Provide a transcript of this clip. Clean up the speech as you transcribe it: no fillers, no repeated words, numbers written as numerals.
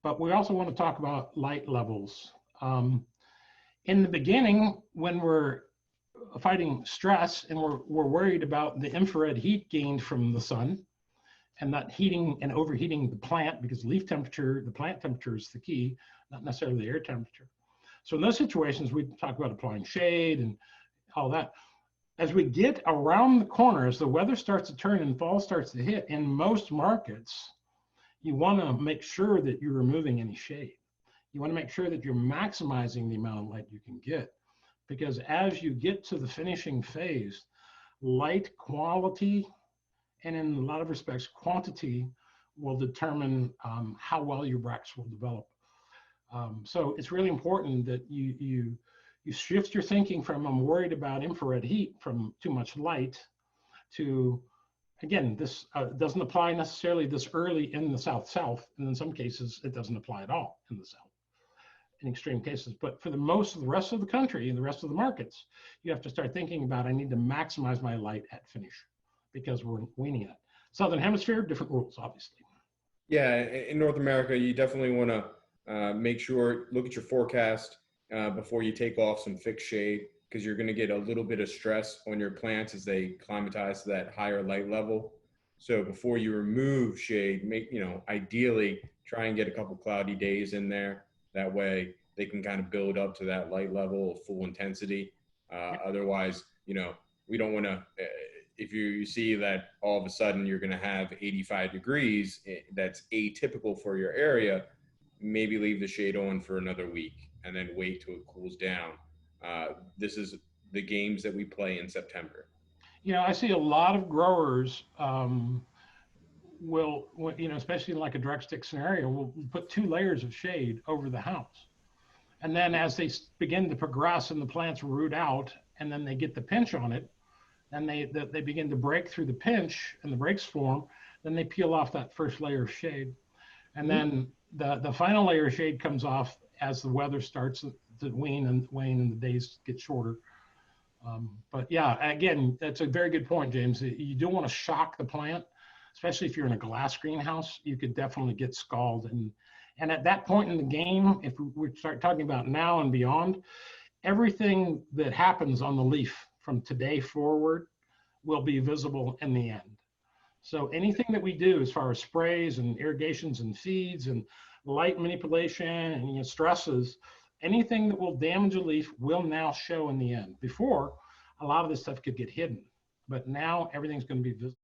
but we also want to talk about light levels. In the beginning, when we're fighting stress and we're worried about the infrared heat gained from the sun and not heating and overheating the plant, because leaf temperature, the plant temperature is the key, not necessarily the air temperature. So in those situations, we talk about applying shade and all that. As we get around the corner, as the weather starts to turn and fall starts to hit, in most markets, you want to make sure that you're removing any shade. You want to make sure that you're maximizing the amount of light you can get, because as you get to the finishing phase, light quality and in a lot of respects quantity will determine how well your bracts will develop. So it's really important that you shift your thinking from I'm worried about infrared heat from too much light to, again, this doesn't apply necessarily this early in the South, and in some cases it doesn't apply at all in the South in extreme cases. But for the most of the rest of the country and the rest of the markets, you have to start thinking about I need to maximize my light at finish because we're weaning it. Southern Hemisphere, different rules, obviously. Yeah, in North America, you definitely want to make sure, look at your forecast before you take off some fixed shade, because you're going to get a little bit of stress on your plants as they climatize to that higher light level. So before you remove shade, ideally try and get a couple cloudy days in there. That way they can kind of build up to that light level of full intensity. Otherwise, we don't want to, if you see that all of a sudden you're going to have 85 degrees, that's atypical for your area, maybe leave the shade on for another week and then wait till it cools down. This is the games that we play in September. I see a lot of growers will, especially in like a direct stick scenario, will put 2 layers of shade over the house. And then as they begin to progress and the plants root out and then they get the pinch on it, and they begin to break through the pinch and the breaks form, then they peel off that first layer of shade. And then the final layer of shade comes off as the weather starts to wane and the days get shorter. But yeah, again, that's a very good point, James. You don't want to shock the plant, especially if you're in a glass greenhouse. You could definitely get scalded. And at that point in the game, if we start talking about now and beyond, everything that happens on the leaf from today forward will be visible in the end. So anything that we do as far as sprays and irrigations and feeds and light manipulation and stresses, anything that will damage a leaf will now show in the end. Before, a lot of this stuff could get hidden, but now everything's going to be visible.